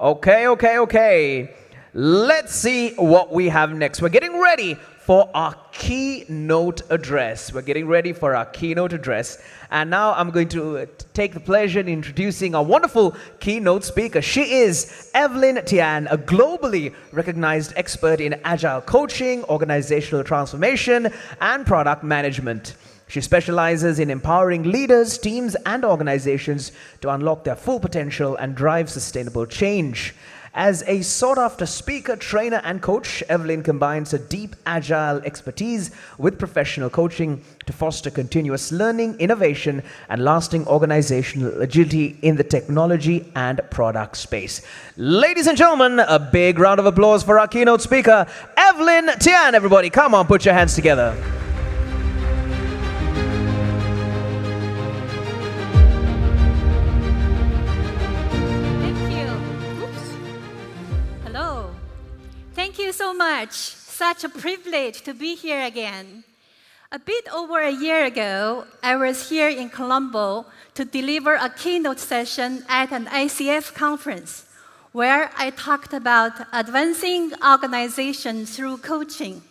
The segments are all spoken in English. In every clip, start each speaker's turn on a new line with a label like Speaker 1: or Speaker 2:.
Speaker 1: Okay. Let's see what we have next. We're getting ready for our keynote address. And now I'm going to take the pleasure in introducing our wonderful keynote speaker. She is Evelyn Tian, a globally recognized expert in agile coaching, organizational transformation, and product management. She specializes in empowering leaders, teams, and organizations to unlock their full potential and drive sustainable change. As a sought-after speaker, trainer, and coach, Evelyn combines her deep agile expertise with professional coaching to foster continuous learning, innovation, and lasting organizational agility in the technology and product space. Ladies and gentlemen, a big round of applause for our keynote speaker, Evelyn Tian. Everybody, come on, put your hands together.
Speaker 2: Thank you so much. Such a privilege to be here again. A bit over a year ago, I was here in Colombo to deliver a keynote session at an ICF conference where I talked about advancing organizations through coaching.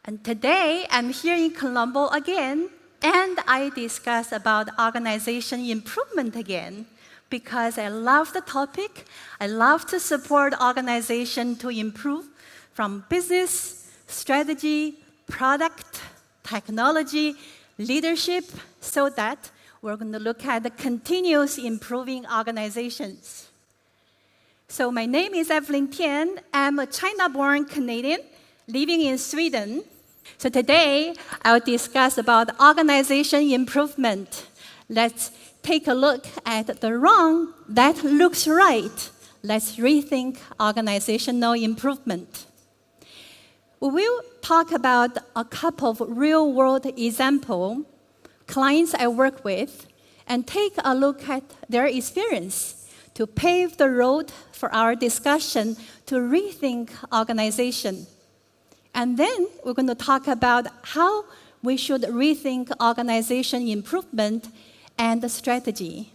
Speaker 2: And today, I'm here in Colombo again, and I discuss about organization improvement again. Because I love the topic, I love to support organizations to improve from business, strategy, product, technology, leadership, so that we're going to look at the continuous improving organizations. So my name is Evelyn Tian. I'm a China-born Canadian living in Sweden. So today, I'll discuss about organization improvement. Let's take a look at the wrong that looks right. Let's rethink organizational improvement. We will talk about a couple of real-world examples, clients I work with, and take a look at their experience to pave the road for our discussion to rethink organization. And then we're going to talk about how we should rethink organization improvement and the strategy.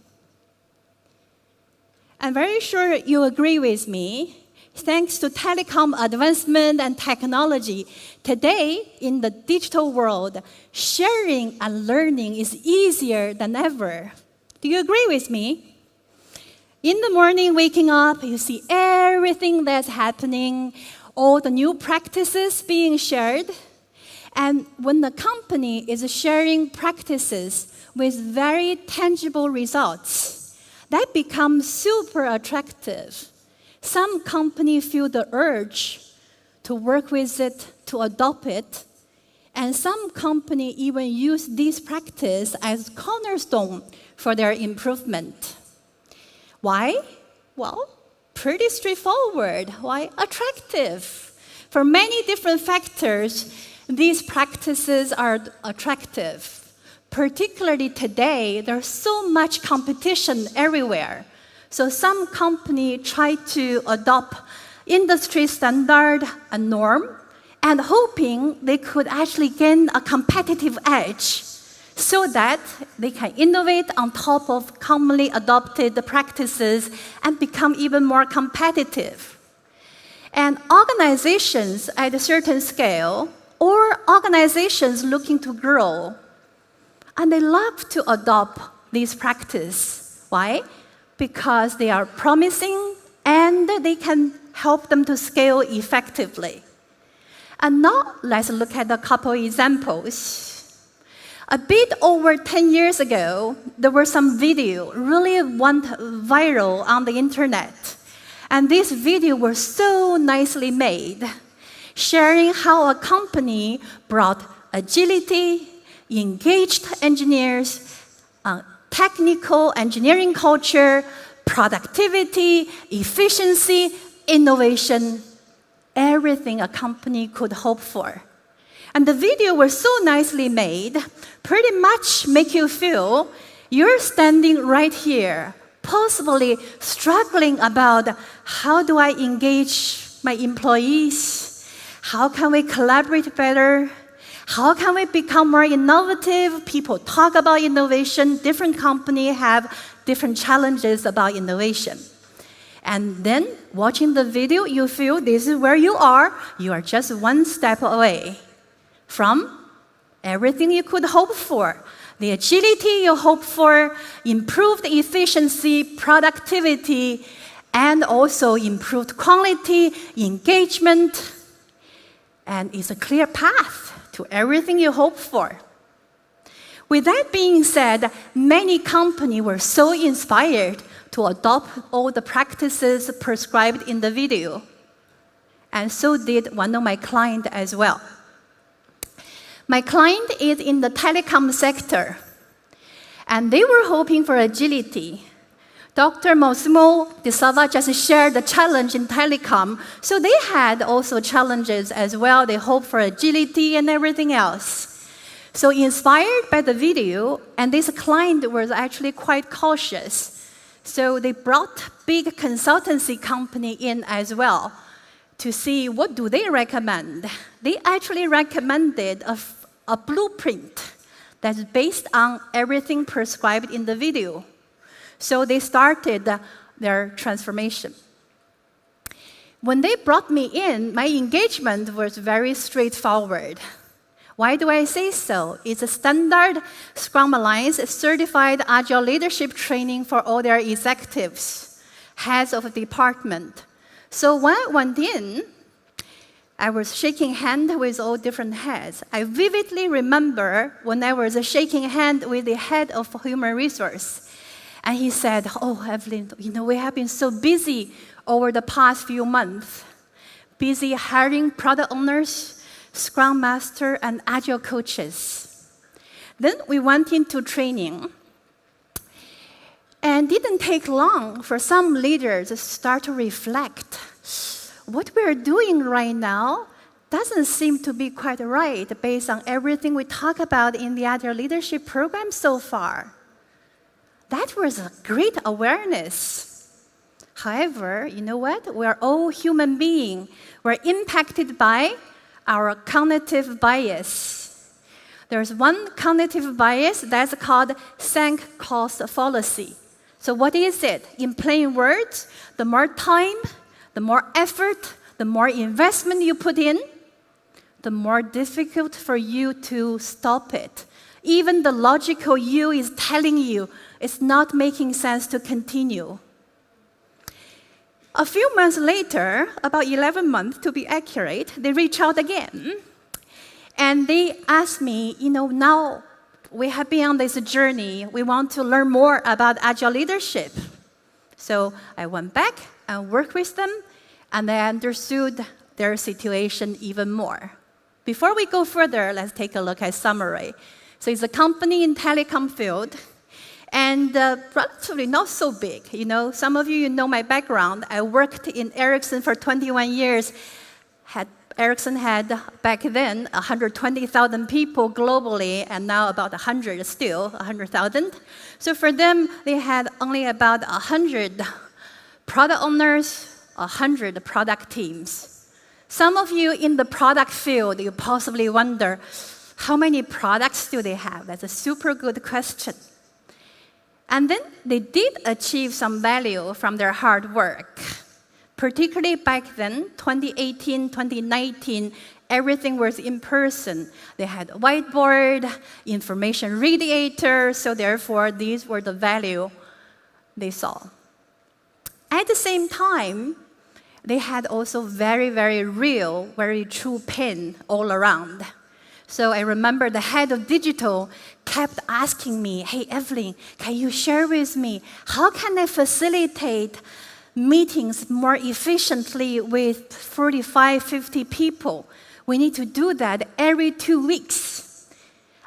Speaker 2: I'm very sure you agree with me. Thanks to telecom advancement and technology, today in the digital world, sharing and learning is easier than ever. Do you agree with me? In the morning, waking up, you see everything that's happening, all the new practices being shared. And when the company is sharing practices with very tangible results, that becomes super attractive. Some companies feel the urge to work with it, to adopt it, and some companies even use this practice as cornerstone for their improvement. Why? Well, pretty straightforward. Why? Attractive. For many different factors, these practices are attractive. Particularly today, there's so much competition everywhere. So some companies try to adopt industry standard and norm and hoping they could actually gain a competitive edge so that they can innovate on top of commonly adopted practices and become even more competitive. And organizations at a certain scale or organizations looking to grow, and they love to adopt these practices. Why? Because they are promising and they can help them to scale effectively. And now let's look at a couple examples. A bit over 10 years ago, there were some video really went viral on the internet. And this video was so nicely made, sharing how a company brought agility, engaged engineers, technical engineering culture, productivity, efficiency, innovation, everything a company could hope for. And the video was so nicely made, pretty much make you feel you're standing right here, possibly struggling about how do I engage my employees? How can we collaborate better? How can we become more innovative? People talk about innovation. Different companies have different challenges about innovation. And then, watching the video, you feel this is where you are. You are just one step away from everything you could hope for. The agility you hope for, improved efficiency, productivity, and also improved quality, engagement. And it's a clear path to everything you hope for. With that being said, many companies were so inspired to adopt all the practices prescribed in the video. And so did one of my clients as well. My client is in the telecom sector, and they were hoping for agility. Dr. Massimo Di Salva just shared the challenge in telecom, so they had also challenges as well. They hoped for agility and everything else. So inspired by the video, and this client was actually quite cautious. So they brought big consultancy company in as well to see what do they recommend. They actually recommended a blueprint that's based on everything prescribed in the video. So they started their transformation. When they brought me in, my engagement was very straightforward. Why do I say so? It's a standard Scrum Alliance certified Agile leadership training for all their executives, heads of department. So when I went in, I was shaking hands with all different heads. I vividly remember when I was shaking hands with the head of human resource. And he said, "Oh, Evelyn, we have been so busy over the past few months, busy hiring product owners, Scrum Master, and Agile coaches." Then we went into training. And it didn't take long for some leaders to start to reflect. What we're doing right now doesn't seem to be quite right based on everything we talk about in the Agile leadership program so far. That was a great awareness. However, you know what? We're all human beings. We're impacted by our cognitive bias. There's one cognitive bias that's called sunk cost fallacy. So what is it? In plain words, the more time, the more effort, the more investment you put in, the more difficult for you to stop it. Even the logical you is telling you it's not making sense to continue. A few months later, about 11 months to be accurate, they reach out again. And they asked me, now we have been on this journey. We want to learn more about Agile leadership. So I went back and worked with them, and I understood their situation even more. Before we go further, let's take a look at summary. So it's a company in telecom field, and relatively not so big. Some of you know my background. I worked in Ericsson for 21 years. Ericsson had, back then, 120,000 people globally, and now about 100,000. So for them, they had only about 100 product owners, 100 product teams. Some of you in the product field, you possibly wonder, how many products do they have? That's a super good question. And then they did achieve some value from their hard work. Particularly back then, 2018, 2019, everything was in person. They had a whiteboard, information radiator, so therefore these were the value they saw. At the same time, they had also very, very real, very true pain all around. So I remember the head of digital kept asking me, "Hey, Evelyn, can you share with me, how can I facilitate meetings more efficiently with 45, 50 people? We need to do that every 2 weeks.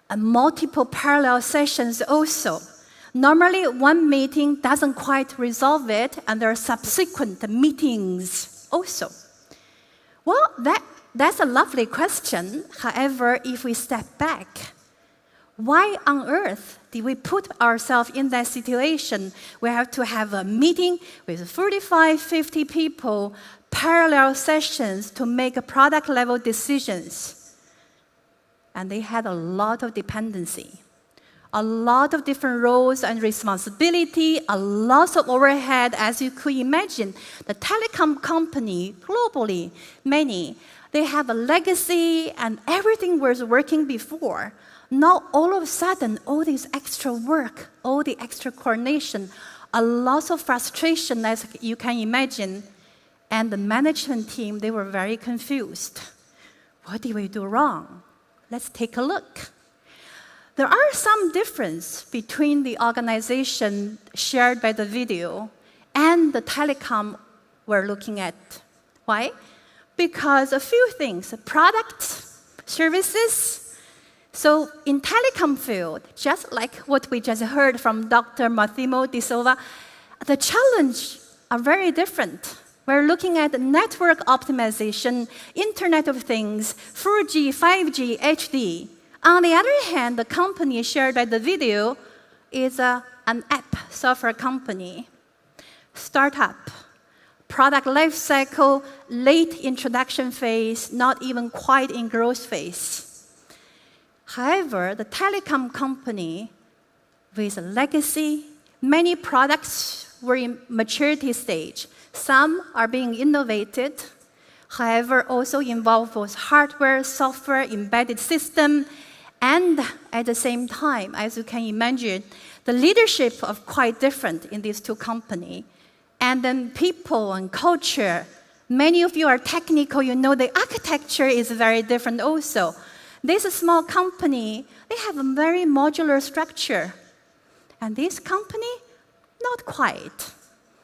Speaker 2: And multiple parallel sessions also. Normally, one meeting doesn't quite resolve it, and there are subsequent meetings also." Well, that's a lovely question. However, if we step back, why on earth did we put ourselves in that situation? We have to have a meeting with 45, 50 people, parallel sessions to make product-level decisions. And they had a lot of dependency. a lot of different roles and responsibility, a lot of overhead, as you could imagine. The telecom company, globally, many, they have a legacy and everything was working before. Now, all of a sudden, all this extra work, all the extra coordination, a lot of frustration, as you can imagine. And the management team, they were very confused. What did we do wrong? Let's take a look. There are some difference between the organization shared by the video and the telecom we're looking at. Why? Because a few things, products, services. So in telecom field, just like what we just heard from Dr. Massimo Di Silva, the challenge are very different. We're looking at network optimization, Internet of Things, 4G, 5G, HD. On the other hand, the company shared by the video is an app software company. Startup, product life cycle, late introduction phase, not even quite in growth phase. However, the telecom company with a legacy, many products were in maturity stage. Some are being innovated, however, also involve both hardware, software, embedded system, and at the same time, as you can imagine, the leadership are quite different in these two companies. And then people and culture. Many of you are technical, you know the architecture is very different also. This small company, they have a very modular structure. And this company, not quite.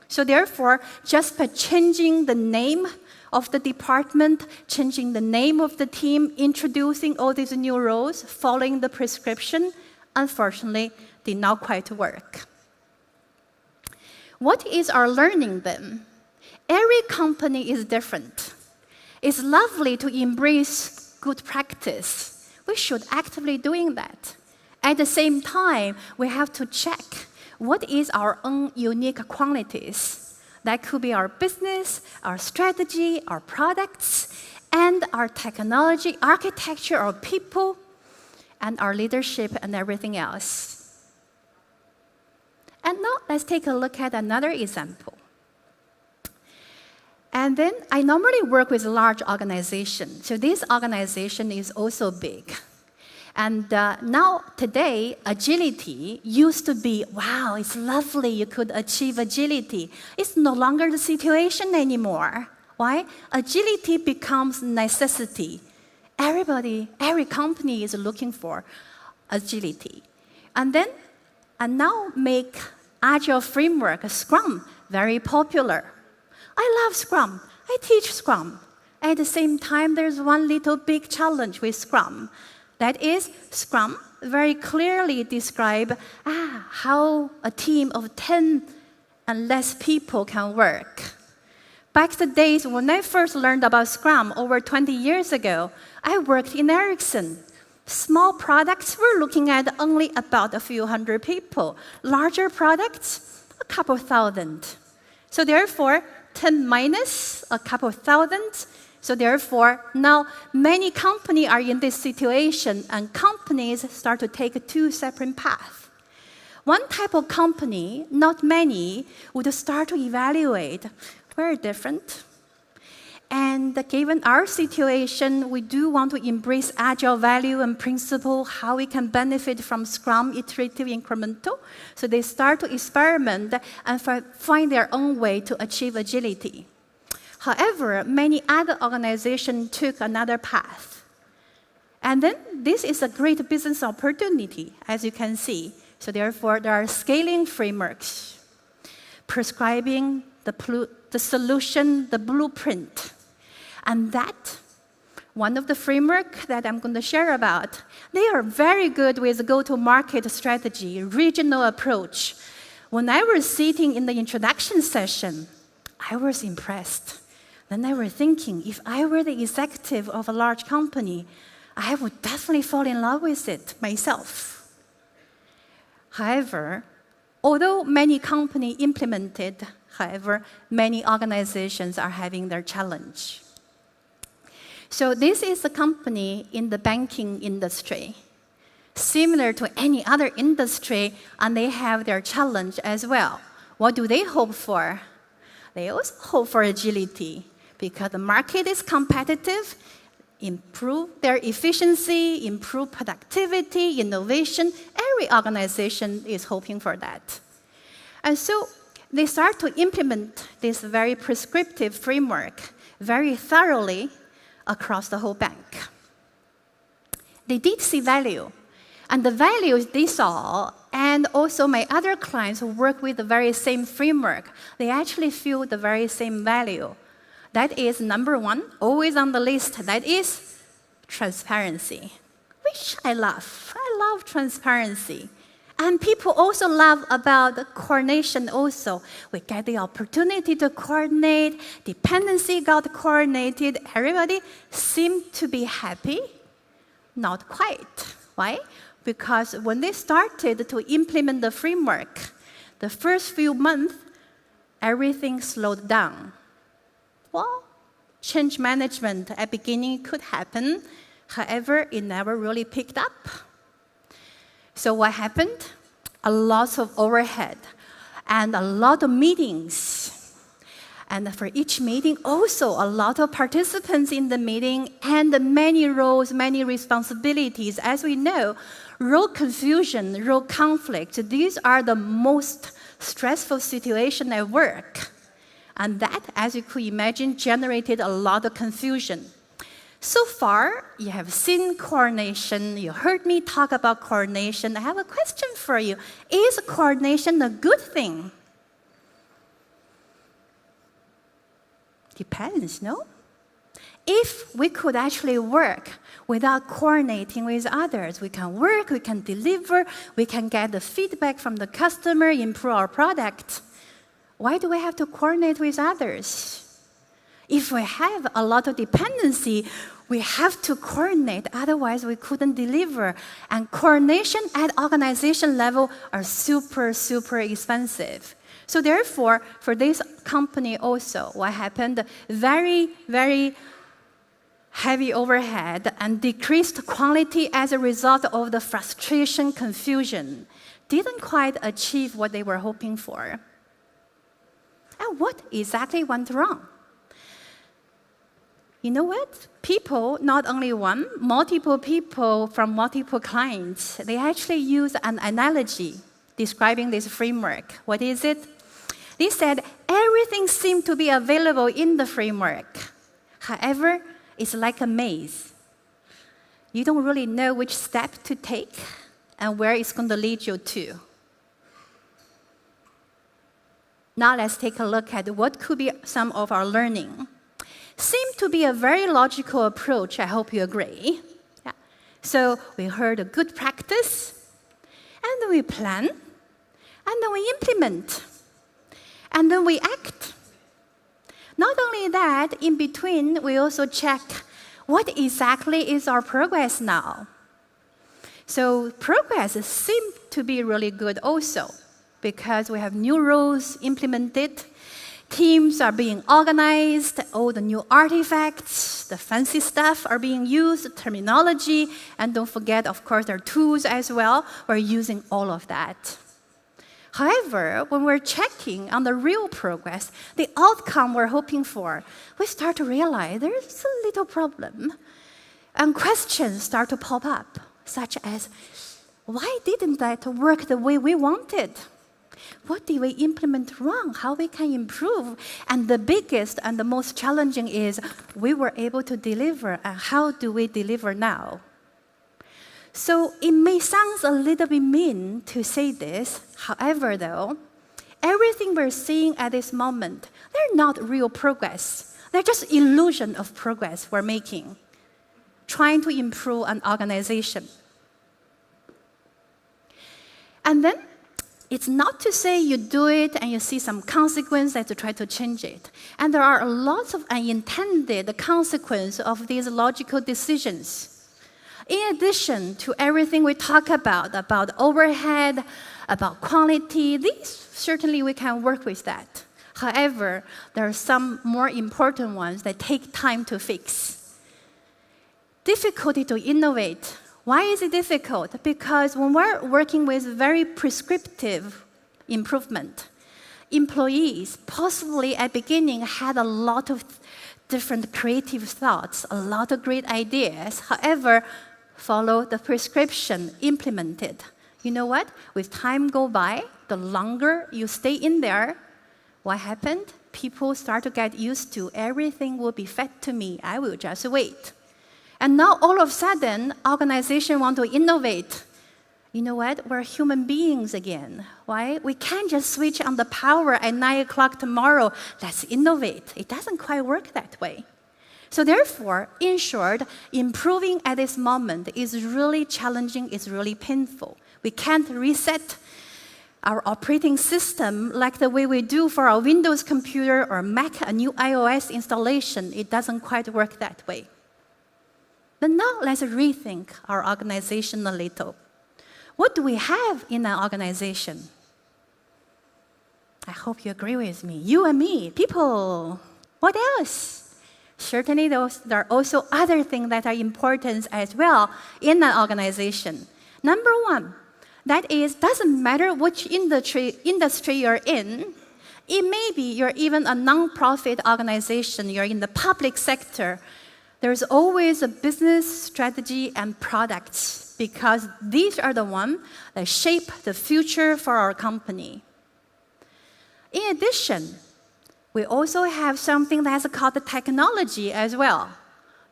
Speaker 2: So therefore, just by changing the name of the department, changing the name of the team, introducing all these new roles, following the prescription, unfortunately, did not quite work. What is our learning then? Every company is different. It's lovely to embrace good practice. We should actively doing that. At the same time, we have to check what is our own unique qualities. That could be our business, our strategy, our products, and our technology, architecture, our people, and our leadership and everything else. And now let's take a look at another example. And then I normally work with a large organization. So this organization is also big. And now, today, agility used to be, wow, it's lovely, you could achieve agility. It's no longer the situation anymore. Why? Agility becomes necessity. Every company is looking for agility. And now make Agile framework, Scrum, very popular. I love Scrum. I teach Scrum. At the same time, there's one little big challenge with Scrum. That is, Scrum very clearly describe how a team of 10 and less people can work. Back the days when I first learned about Scrum over 20 years ago, I worked in Ericsson. Small products were looking at only about a few hundred people. Larger products, a couple thousand. So therefore, 10 minus a couple thousand. So therefore, now many companies are in this situation, and companies start to take two separate paths. One type of company, not many, would start to evaluate. We're different. And given our situation, we do want to embrace agile value and principle, how we can benefit from Scrum, iterative, incremental. So they start to experiment and find their own way to achieve agility. However, many other organizations took another path. And then this is a great business opportunity, as you can see. So therefore, there are scaling frameworks, prescribing the solution, the blueprint. And that, one of the framework that I'm going to share about, they are very good with go-to-market strategy, regional approach. When I was sitting in the introduction session, I was impressed. Then I was thinking, if I were the executive of a large company, I would definitely fall in love with it myself. However, although many companies implemented, however, many organizations are having their challenge. So this is a company in the banking industry. similar to any other industry, and they have their challenge as well. What do they hope for? They also hope for agility, because the market is competitive, improve their efficiency, improve productivity, innovation. Every organization is hoping for that. And so they start to implement this very prescriptive framework very thoroughly across the whole bank. They did see value. And the values they saw, and also my other clients who work with the very same framework, they actually feel the very same value. That is number one, always on the list, that is transparency, which I love. I love transparency. And people also love about the coordination also. We get the opportunity to coordinate, dependency got coordinated, everybody seemed to be happy. Not quite. Why? Because when they started to implement the framework, the first few months, everything slowed down. Well, change management at the beginning could happen. However, it never really picked up. So what happened? A lot of overhead and a lot of meetings. And for each meeting, also a lot of participants in the meeting and many roles, many responsibilities. As we know, role confusion, role conflict, these are the most stressful situations at work. And that, as you could imagine, generated a lot of confusion. So far, you have seen coordination, you heard me talk about coordination. I have a question for you. Is coordination a good thing? Depends, no? If we could actually work without coordinating with others, we can work, we can deliver, we can get the feedback from the customer, improve our product. Why do we have to coordinate with others? If we have a lot of dependency, we have to coordinate, otherwise we couldn't deliver. And coordination at organization level are super, super expensive. So therefore, for this company also, what happened? Very, very heavy overhead and decreased quality as a result of the frustration, confusion. Didn't quite achieve what they were hoping for. And what exactly went wrong? You know what? People, not only one, multiple people from multiple clients, they actually use an analogy describing this framework. What is it? They said everything seemed to be available in the framework. However, it's like a maze. You don't really know which step to take and where it's going to lead you to. Now let's take a look at what could be some of our learning. Seemed to be a very logical approach, I hope you agree. Yeah. So we heard a good practice, and then we plan, and then we implement, and then we act. Not only that, in between, we also check what exactly is our progress now. So progress seemed to be really good also, because we have new rules implemented, teams are being organized, all the new artifacts, the fancy stuff are being used, terminology, and don't forget, of course, there are tools as well. We're using all of that. However, when we're checking on the real progress, the outcome we're hoping for, we start to realize there's a little problem. And questions start to pop up, such as, why didn't that work the way we wanted? What did we implement wrong? How we can improve? And the biggest and the most challenging is, we were able to deliver, and how do we deliver now? So it may sound a little bit mean to say this. However, though, everything we're seeing at this moment, they're not real progress. They're just illusion of progress we're making, trying to improve an organization. And then, it's not to say you do it and you see some consequence and to try to change it. And there are lots of unintended consequences of these logical decisions. In addition to everything we talk about overhead, about quality, these certainly we can work with that. However, there are some more important ones that take time to fix. Difficulty to innovate Why is it difficult? Because when we're working with very prescriptive improvement, employees possibly at beginning had a lot of different creative thoughts, a lot of great ideas. However, follow the prescription implemented. You know what? With time go by, the longer you stay in there, what happened? People start to get used to everything will be fed to me. I will just wait. And now all of a sudden, organizations want to innovate. You know what? We're human beings again. Why? We can't just switch on the power at 9 o'clock tomorrow. Let's innovate. It doesn't quite work that way. So therefore, in short, improving at this moment is really challenging, it's really painful. We can't reset our operating system like the way we do for our Windows computer or Mac, a new iOS installation. It doesn't quite work that way. But now let's rethink our organization a little. What do we have in an organization? I hope you agree with me. You and me, people. What else? Certainly, there are also other things that are important as well in an organization. Number one, that is, doesn't matter which industry you're in. It may be you're even a non-profit organization, you're in the public sector. There's always a business strategy and products because these are the ones that shape the future for our company. In addition, we also have something that's called the technology as well.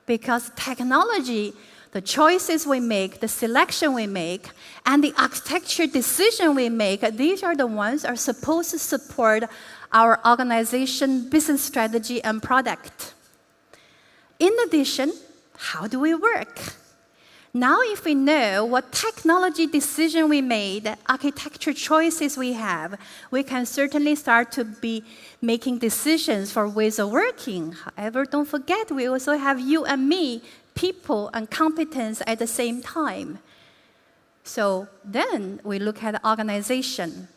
Speaker 2: Because technology, the choices we make, the selection we make, and the architecture decision we make, these are the ones that are supposed to support our organization, business strategy, and product. In addition, how do we work? Now, if we know what technology decision we made, architecture choices we have, we can certainly start to be making decisions for ways of working. However, don't forget, we also have you and me, people and competence at the same time. So then we look at organization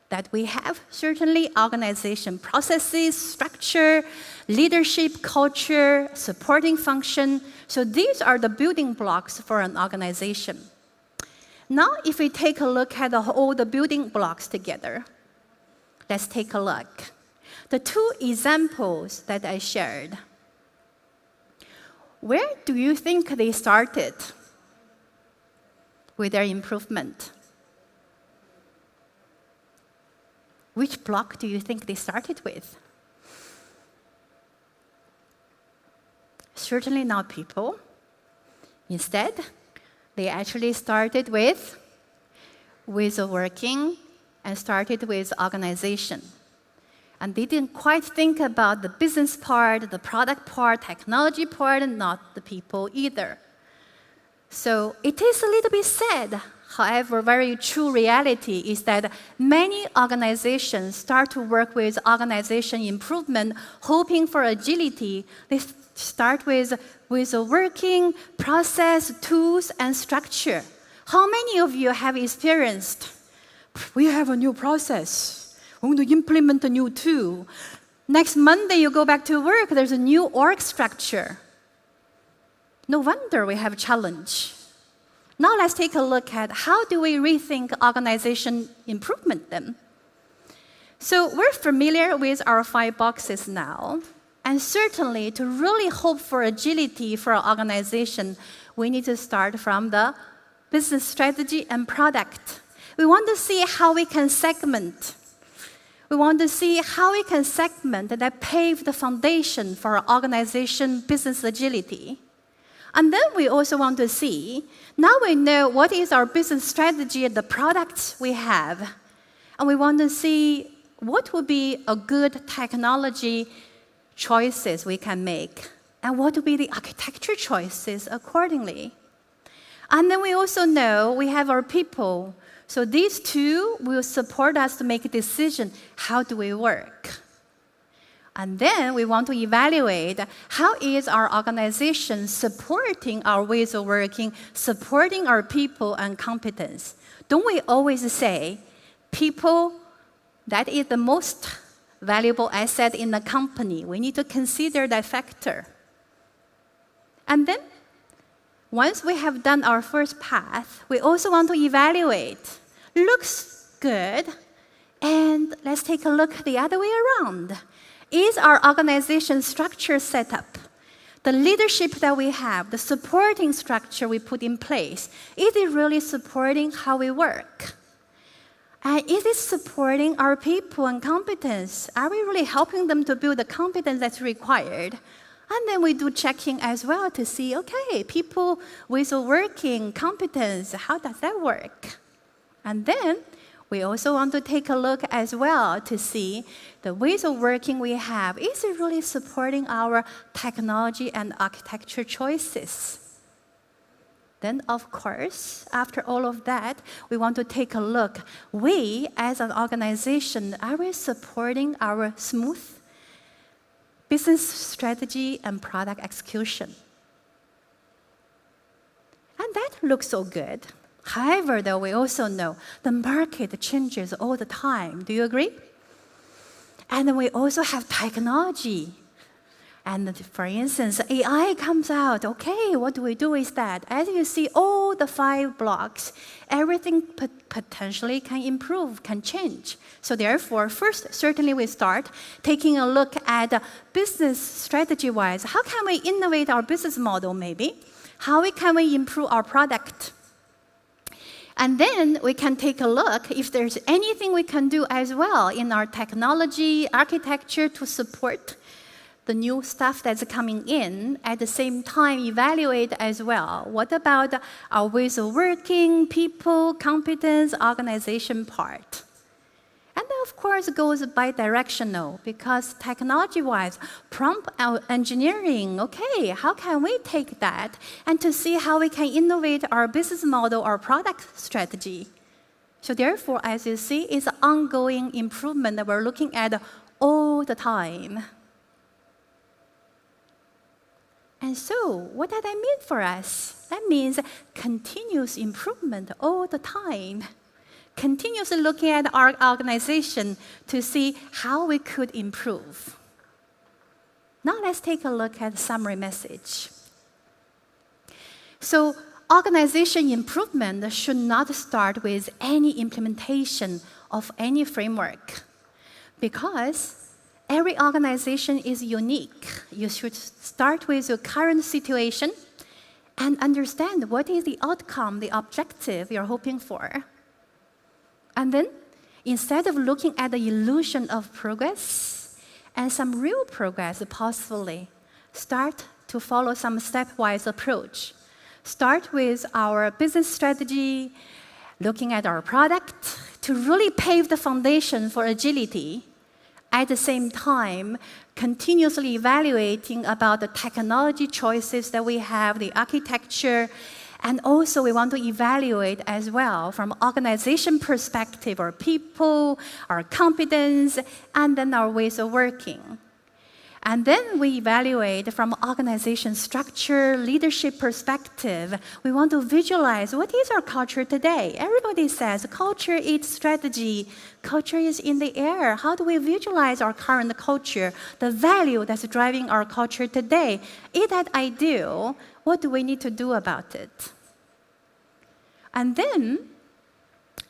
Speaker 2: that we have, certainly organization processes, structure, leadership, culture, supporting function. So these are the building blocks for an organization. Now, if we take a look at all the building blocks together, let's take a look. The two examples that I shared, where do you think they started with their improvement? Which block do you think they started with? Certainly not people. Instead, they actually started with ways of working and started with organization. And they didn't quite think about the business part, the product part, technology part, and not the people either. So it is a little bit sad. However, very true reality is that many organizations start to work with organization improvement, hoping for agility. They start with working, process, tools, and structure. How many of you have experienced, we have a new process, we're going to implement a new tool. Next Monday, you go back to work, there's a new org structure. No wonder we have a challenge. Now let's take a look at how do we rethink organization improvement then. So we're familiar with our 5 boxes now. And certainly to really hope for agility for our organization, we need to start from the business strategy and product. We want to see how we can segment. We want to see how we can segment that pave the foundation for our organization business agility. And then we also want to see, now we know what is our business strategy and the products we have. And we want to see what would be a good technology choices we can make, and what would be the architecture choices accordingly. And then we also know we have our people. So these two will support us to make a decision, how do we work? And then we want to evaluate how is our organization supporting our ways of working, supporting our people and competence. Don't we always say, people, that is the most valuable asset in the company. We need to consider that factor. And then Once we have done our first path, we also want to evaluate. Looks good. And let's take a look the other way around. Is our organization structure set up? The leadership that we have, the supporting structure we put in place, is it really supporting how we work? And is it supporting our people and competence? Are we really helping them to build the competence that's required? And then we do checking as well to see, okay, people with a working competence, how does that work? And then we also want to take a look as well to see the ways of working we have. Is it really supporting our technology and architecture choices? Then, of course, after all of that, we want to take a look. We, as an organization, are we supporting our smooth business strategy and product execution? And that looks so good. However, though, we also know the market changes all the time. Do you agree? And then we also have technology. And for instance, AI comes out. Okay, what do we do with that? As you see, all the 5 blocks, everything potentially can improve, can change. So therefore, first, certainly we start taking a look at business strategy-wise. How can we innovate our business model, maybe? How can we improve our product? And then we can take a look if there's anything we can do as well in our technology, architecture to support the new stuff that's coming in. At the same time, evaluate as well. What about our ways of working, people, competence, organization part? And then, of course, it goes bi-directional because technology-wise, prompt engineering, okay, how can we take that and to see how we can innovate our business model or product strategy? So therefore, as you see, it's an ongoing improvement that we're looking at all the time. And so, what does that mean for us? That means continuous improvement all the time. Continuously looking at our organization to see how we could improve. Now let's take a look at the summary message. So, organization improvement should not start with any implementation of any framework because every organization is unique. You should start with your current situation and understand what is the outcome, the objective you're hoping for. And then, instead of looking at the illusion of progress and some real progress possibly, start to follow some stepwise approach. Start with our business strategy, looking at our product to really pave the foundation for agility. At the same time, continuously evaluating about the technology choices that we have, the architecture, and also we want to evaluate as well from organization perspective, our people, our competence, and then our ways of working. And then we evaluate from organization structure, leadership perspective. We want to visualize what is our culture today. Everybody says culture is strategy. Culture is in the air. How do we visualize our current culture, the value that's driving our culture today? Is that ideal? What do we need to do about it? And then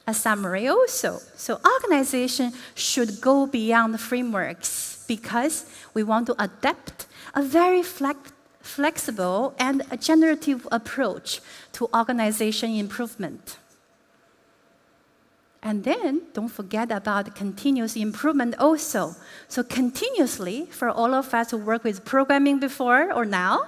Speaker 2: a summary also. So organization should go beyond the frameworks because we want to adapt a very flexible and a generative approach to organization improvement. And then don't forget about continuous improvement also. So continuously, for all of us who work with programming before or now,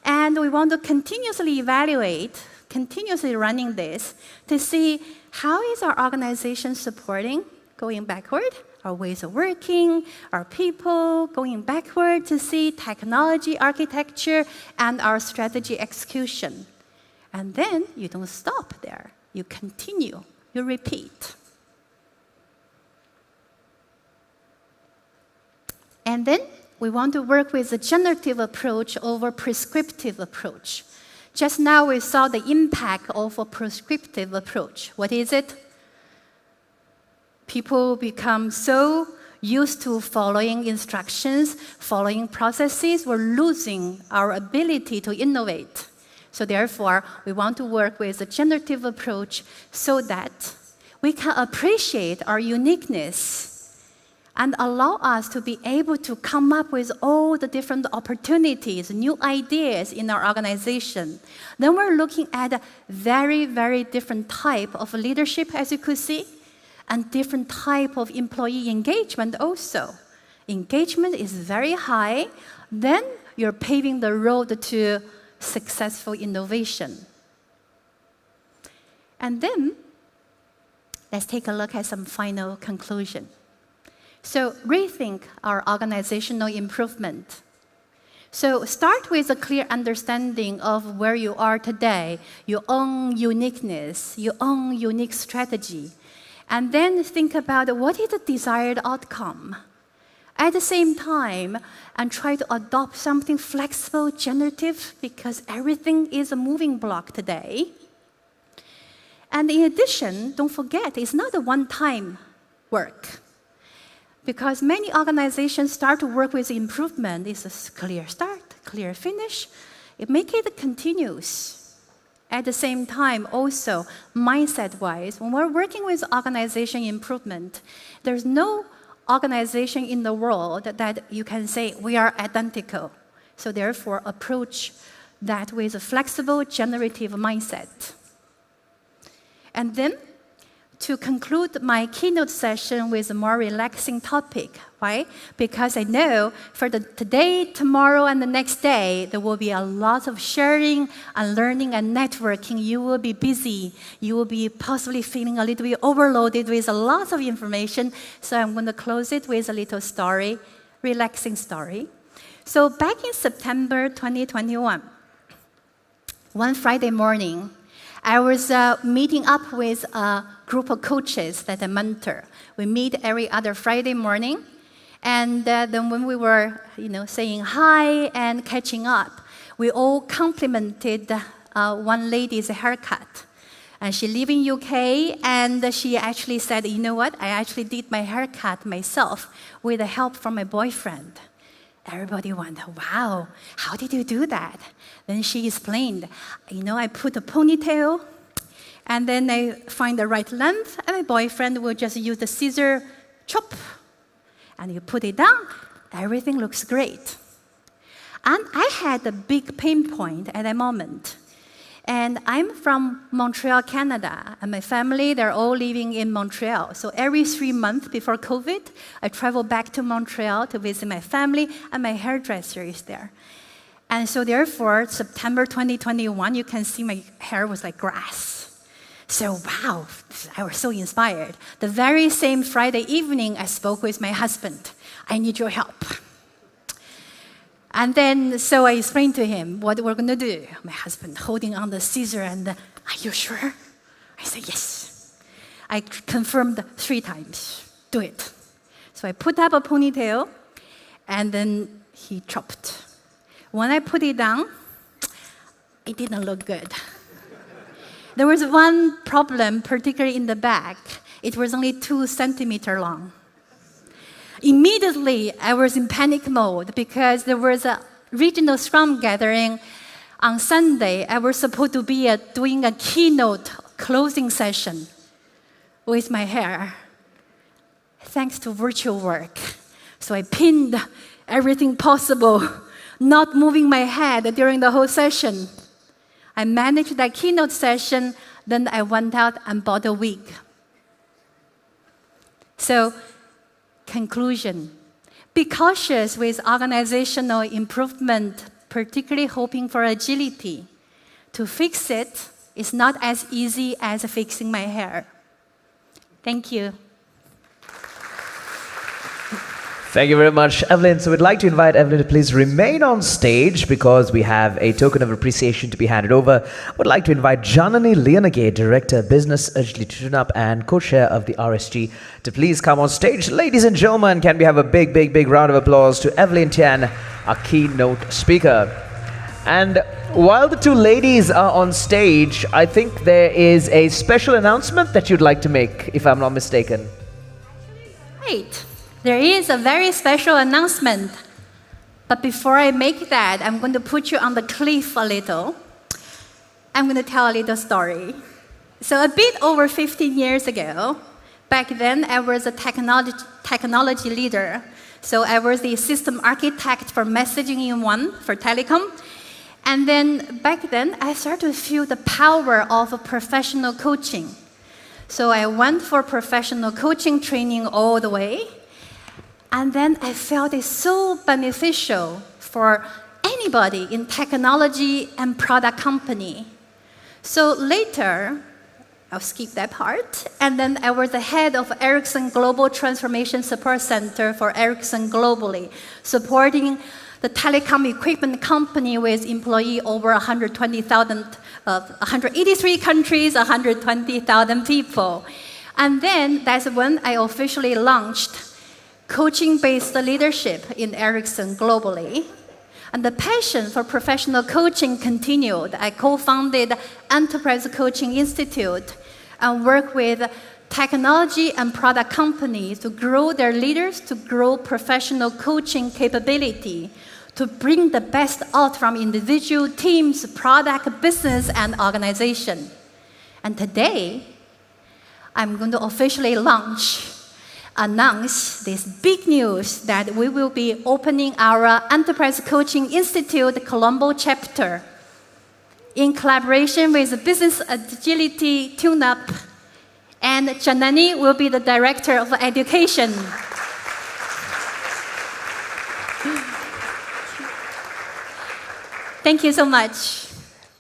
Speaker 2: and we want to continuously evaluate, continuously running this to see how is our organization supporting going backward, our ways of working, our people going backward to see technology, architecture, and our strategy execution. And then you don't stop there. You continue. You repeat. And then we want to work with a generative approach over prescriptive approach. Just now we saw the impact of a prescriptive approach. What is it? People become so used to following instructions, following processes, we're losing our ability to innovate. So therefore, we want to work with a generative approach so that we can appreciate our uniqueness and allow us to be able to come up with all the different opportunities, new ideas in our organization. Then we're looking at a very, very different type of leadership, as you could see, and different type of employee engagement also. Engagement is very high, then you're paving the road to successful innovation. And then, let's take a look at some final conclusion. So, rethink our organizational improvement. So, start with a clear understanding of where you are today, your own uniqueness, your own unique strategy, and then think about what is the desired outcome. At the same time, and try to adopt something flexible, generative, because everything is a moving block today. And in addition, don't forget, it's not a one-time work. Because many organizations start to work with improvement. It's a clear start, clear finish. It makes it continuous. At the same time, also, mindset-wise, when we're working with organization improvement, there's no organization in the world that you can say we are identical. So therefore, approach that with a flexible, generative mindset. And then, to conclude my keynote session with a more relaxing topic, right? Because I know for today, tomorrow, and the next day, there will be a lot of sharing and learning and networking. You will be busy. You will be possibly feeling a little bit overloaded with a lot of information. So I'm going to close it with a little story, relaxing story. So back in September 2021, one Friday morning, I was meeting up with a group of coaches that I mentor. We meet every other Friday morning. And then when we were, saying hi and catching up, we all complimented one lady's haircut. And she lives in UK, and she actually said, you know what? I actually did my haircut myself with the help from my boyfriend. Everybody wondered, wow, how did you do that? Then she explained, I put a ponytail, and then I find the right length, and my boyfriend will just use the scissor, chop, and you put it down, everything looks great. And I had a big pain point at that moment. And I'm from Montreal, Canada, and my family, they're all living in Montreal. So every 3 months before COVID, I travel back to Montreal to visit my family, and my hairdresser is there. And so therefore, September 2021, you can see my hair was like grass. So wow, I was so inspired. The very same Friday evening, I spoke with my husband. I need your help. And then, so I explained to him what we're going to do. My husband holding on the scissor and, are you sure? I said, yes. I confirmed 3 times. Do it. So I put up a ponytail, and then he chopped. When I put it down, it didn't look good. There was one problem, particularly in the back. It was only 2 centimeters long. Immediately, I was in panic mode because there was a regional Scrum gathering on Sunday. I was supposed to be doing a keynote closing session with my hair, thanks to virtual work. So I pinned everything possible, not moving my head during the whole session. I managed that keynote session, then I went out and bought a wig. So, conclusion. Be cautious with organizational improvement, particularly hoping for agility. To fix it is not as easy as fixing my hair. Thank you.
Speaker 1: Thank you very much, Evelyn. So we'd like to invite Evelyn to please remain on stage because we have a token of appreciation to be handed over. Would like to invite Janani Leonage, Director, Business Agility Tune-Up and Co-Chair of the RSG, to please come on stage. Ladies and gentlemen, can we have a big, big, big round of applause to Evelyn Tian, our keynote speaker. And while the 2 ladies are on stage, I think there is a special announcement that you'd like to make, if I'm not mistaken.
Speaker 2: Right. There is a very special announcement. But before I make that, I'm going to put you on the cliff a little. I'm going to tell a little story. So a bit over 15 years ago, back then I was a technology leader. So I was the system architect for messaging in one for telecom. And then back then, I started to feel the power of professional coaching. So I went for professional coaching training all the way. And then I felt it's so beneficial for anybody in technology and product company. So later, I'll skip that part. And then I was the head of Ericsson Global Transformation Support Center for Ericsson globally, supporting the telecom equipment company with employee over 120,000, 183 countries, 120,000 people. And then that's when I officially launched coaching-based leadership in Ericsson globally. And the passion for professional coaching continued. I co-founded Enterprise Coaching Institute and work with technology and product companies to grow their leaders, to grow professional coaching capability, to bring the best out from individual teams, product, business, and organization. And today, I'm going to officially announce this big news that we will be opening our Enterprise Coaching Institute Colombo chapter in collaboration with Business Agility Tune-Up, and Janani will be the Director of Education. Thank you so much.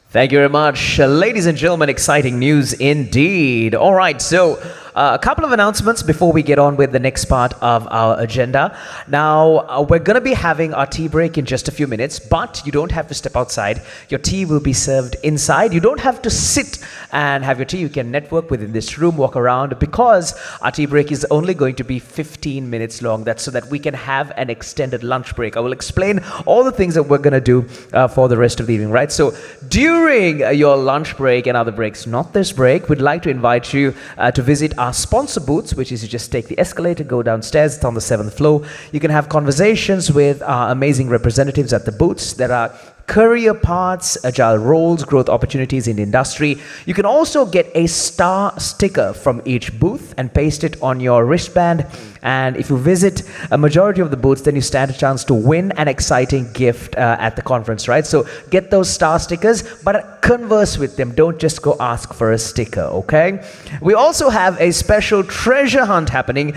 Speaker 1: Thank you very much. Ladies and gentlemen, exciting news indeed. All right, so a couple of announcements before we get on with the next part of our agenda. Now, we're going to be having our tea break in just a few minutes, but you don't have to step outside. Your tea will be served inside. You don't have to sit and have your tea. You can network within this room, walk around, because our tea break is only going to be 15 minutes long. That's so that we can have an extended lunch break. I will explain all the things that we're going to do for the rest of the evening, right? So during your lunch break and other breaks, not this break, we'd like to invite you to visit our sponsor booths, which is you just take the escalator, go downstairs, it's on the 7th floor. You can have conversations with our amazing representatives at the booths. There are career paths, agile roles, growth opportunities in the industry. You can also get a star sticker from each booth and paste it on your wristband. And if you visit a majority of the booths, then you stand a chance to win an exciting gift at the conference, right? So get those star stickers, but converse with them. Don't just go ask for a sticker, okay? We also have a special treasure hunt happening.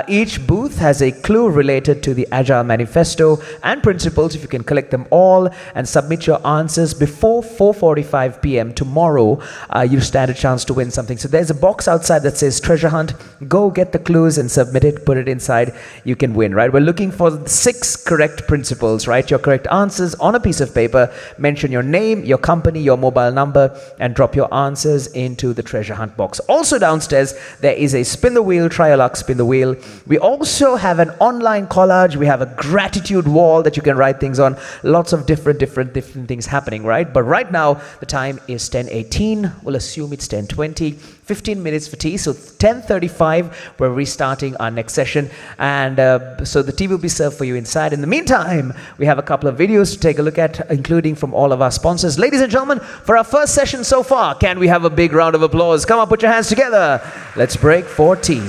Speaker 1: Each booth has a clue related to the Agile Manifesto and principles. If you can collect them all and submit your answers before 4:45 p.m. tomorrow, you stand a chance to win something. So there's a box outside that says treasure hunt. Go get the clues and submit it, put it inside. You can win, right? We're looking for 6 correct principles, right? Your correct answers on a piece of paper. Mention your name, your company, your mobile number, and drop your answers into the treasure hunt box. Also downstairs, there is a spin the wheel, try your luck, spin the wheel. We also have an online collage. We have a gratitude wall that you can write things on. Lots of different things happening, right? But right now, the time is 10:18. We'll assume it's 10:20. 15 minutes for tea. So 10:35, we're restarting our next session. And so the tea will be served for you inside. In the meantime, we have a couple of videos to take a look at, including from all of our sponsors. Ladies and gentlemen, for our first session so far, can we have a big round of applause? Come on, put your hands together. Let's break for tea.